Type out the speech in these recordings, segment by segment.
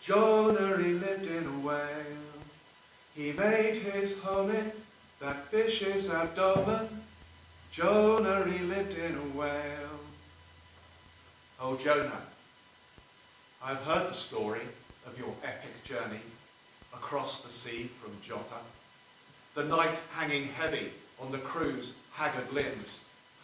Jonah, he lived in a whale. He made his home in that fish's abdomen. Jonah, he lived in a whale. Oh, Jonah, I've heard the story of your epic journey across the sea from Joppa. The night hanging heavy on the crew's haggard limbs.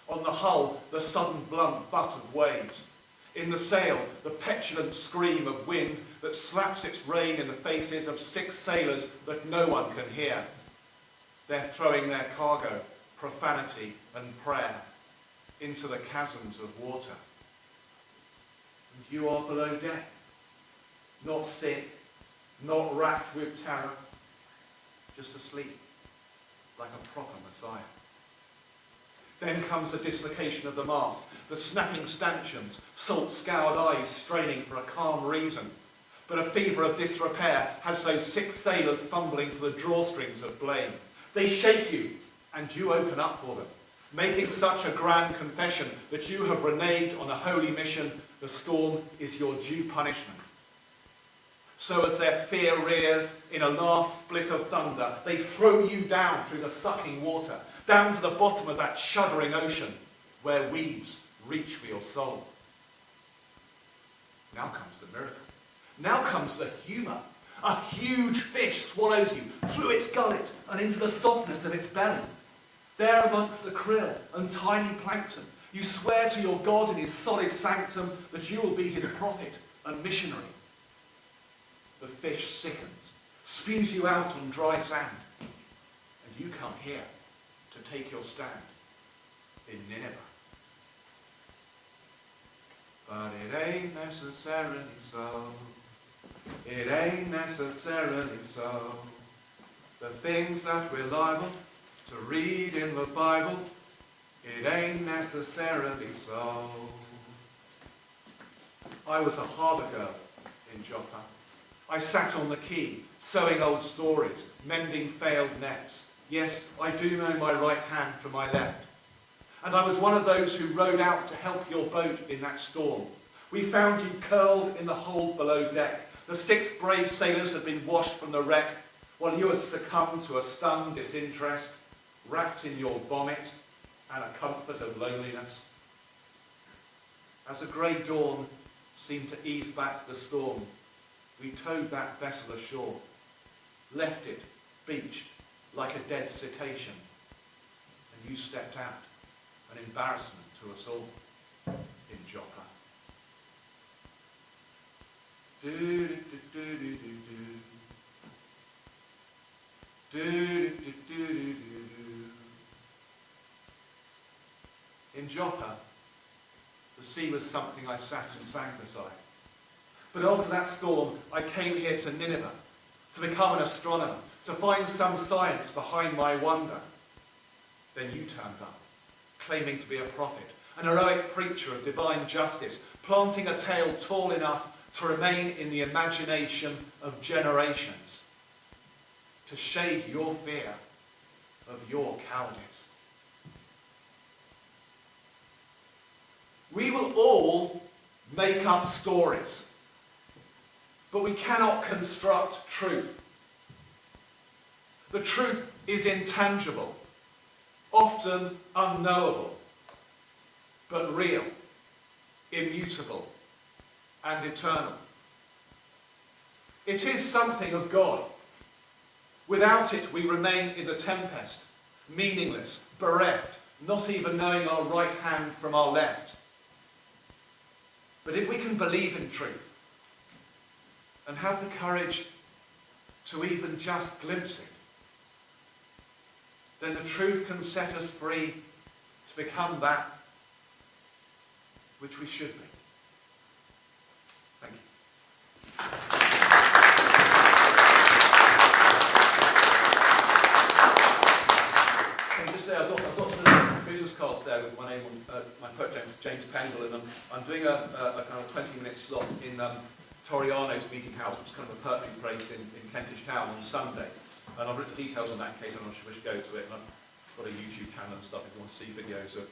On the hull, the sudden blunt butt of waves. In the sail, the petulant scream of wind that slaps its rain in the faces of 6 sailors that no one can hear. They're throwing their cargo, profanity and prayer, into the chasms of water. And you are below deck, not sick, not racked with terror, just asleep, like a proper Messiah. Then comes the dislocation of the mast, the snapping stanchions, salt-scoured eyes straining for a calm reason. But a fever of disrepair has those 6 sailors fumbling for the drawstrings of blame. They shake you, and you open up for them, making such a grand confession that you have reneged on a holy mission. The storm is your due punishment. So as their fear rears in a last split of thunder, they throw you down through the sucking water, down to the bottom of that shuddering ocean, where weeds reach for your soul. Now comes the miracle. Now comes the humour. A huge fish swallows you through its gullet and into the softness of its belly. There amongst the krill and tiny plankton, you swear to your God in his solid sanctum that you will be his prophet and missionary. The fish sickens, spews you out on dry sand, and you come here to take your stand in Nineveh. But it ain't necessarily so. It ain't necessarily so. The things that we're liable to read in the Bible, it ain't necessarily so. I was a harbour girl in Joppa. I sat on the quay, sewing old stories, mending failed nets. Yes, I do know my right hand from my left. And I was one of those who rowed out to help your boat in that storm. We found you curled in the hold below deck. The 6 brave sailors had been washed from the wreck, while you had succumbed to a stunned disinterest, wrapped in your vomit and a comfort of loneliness. As the grey dawn seemed to ease back the storm, we towed that vessel ashore, left it beached like a dead cetacean, and you stepped out, an embarrassment to us all in Joppa. In Joppa, the sea was something I sat and sang beside. But after that storm, I came here to Nineveh to become an astronomer, to find some science behind my wonder. Then you turned up, claiming to be a prophet, an heroic preacher of divine justice, planting a tale tall enough to remain in the imagination of generations, to shade your fear of your cowardice. We will all make up stories, but we cannot construct truth. The truth is intangible, often unknowable, but real, immutable, and eternal. It is something of God. Without it, we remain in the tempest, meaningless, bereft, not even knowing our right hand from our left. But if we can believe in truth and have the courage to even just glimpse it, then the truth can set us free to become that which we should be. Thank you. Can I just say, I've got some business cards there with my name on, my poet name is James Pendle, and I'm doing a kind of 20-minute slot in Toriano's Meeting House, which is kind of a poetry place in Kentish Town on Sunday. And I've written details on that in case anyone should go to it, and I've got a YouTube channel and stuff if you want to see videos of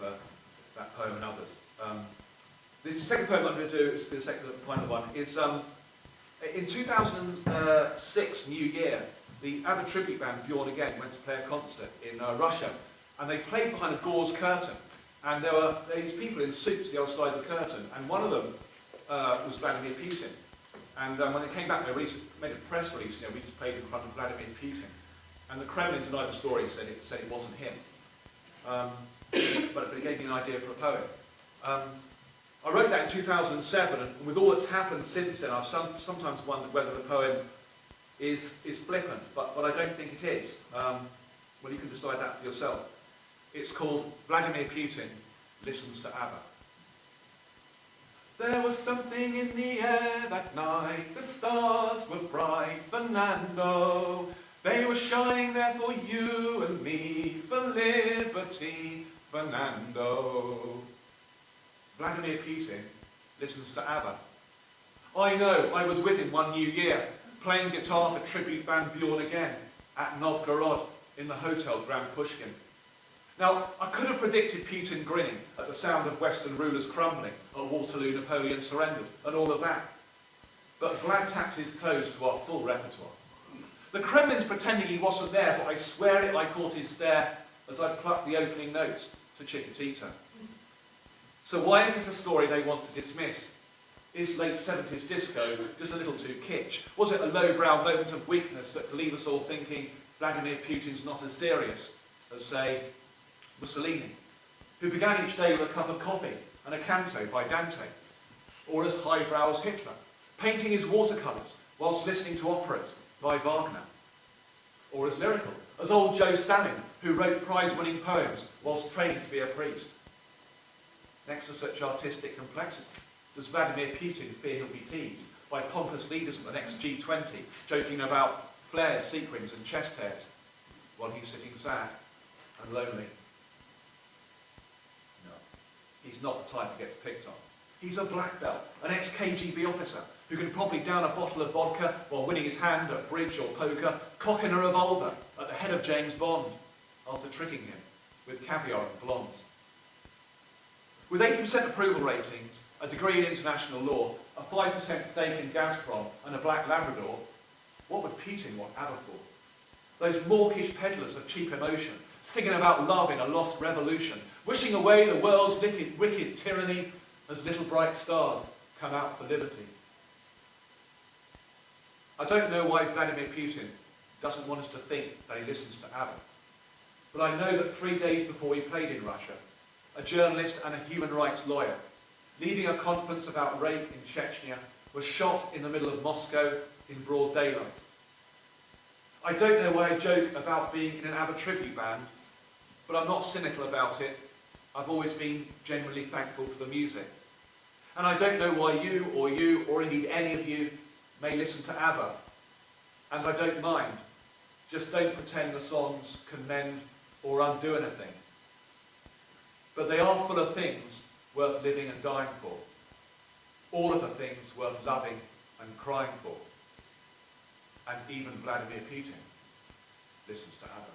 that poem and others. This second poem I'm going to do, is the second final one, is In 2006, New Year, the ABBA tribute band Bjorn Again went to play a concert in Russia, and they played behind a gauze curtain, and there were these people in suits the other side of the curtain, and one of them was Vladimir Putin. And when they came back, they made a press release, we just played in front of Vladimir Putin. And the Kremlin denied the story, said it wasn't him. But it gave me an idea for a poem. I wrote that in 2007, and with all that's happened since then, I've sometimes wondered whether the poem is flippant, but I don't think it is. Well, you can decide that for yourself. It's called Vladimir Putin Listens to ABBA. There was something in the air that night, the stars were bright, Fernando. They were shining there for you and me, for liberty, Fernando. Vladimir Putin listens to ABBA. I know, I was with him one New Year, playing guitar for tribute band Bjorn Again at Novgorod in the Hotel Grand Pushkin. Now, I could have predicted Putin grinning at the sound of Western rulers crumbling, at Waterloo Napoleon surrendered, and all of that. But Vlad tapped his toes to our full repertoire. The Kremlin's pretending he wasn't there, but I swear it, I caught his stare as I plucked the opening notes to Chiquitita. So why is this a story they want to dismiss? Is late 70s disco just a little too kitsch? Was it a lowbrow moment of weakness that could leave us all thinking Vladimir Putin's not as serious as, say, Mussolini, who began each day with a cup of coffee and a canto by Dante, or as highbrow as Hitler, painting his watercolours whilst listening to operas by Wagner, or as lyrical as old Joe Stalin, who wrote prize-winning poems whilst training to be a priest. Next to such artistic complexity, does Vladimir Putin fear he'll be teased by pompous leaders at the next G20, joking about flares, sequins and chest hairs, while he's sitting sad and lonely? No, he's not the type who gets picked on. He's a black belt, an ex-KGB officer, who can probably down a bottle of vodka while winning his hand at bridge or poker, cocking a revolver at the head of James Bond, after tricking him with caviar and blondes. With 80% approval ratings, a degree in international law, a 5% stake in Gazprom and a black Labrador, what would Putin want ABBA for? Those mawkish peddlers of cheap emotion, singing about love in a lost revolution, wishing away the world's wicked tyranny as little bright stars come out for liberty. I don't know why Vladimir Putin doesn't want us to think that he listens to ABBA, but I know that 3 days before he played in Russia, a journalist and a human rights lawyer, leading a conference about rape in Chechnya, was shot in the middle of Moscow in broad daylight. I don't know why I joke about being in an ABBA tribute band, but I'm not cynical about it. I've always been genuinely thankful for the music. And I don't know why you, or indeed any of you, may listen to ABBA. And I don't mind. Just don't pretend the songs can mend or undo anything. But they are full of things worth living and dying for. All of the things worth loving and crying for. And even Vladimir Putin listens to ABBA.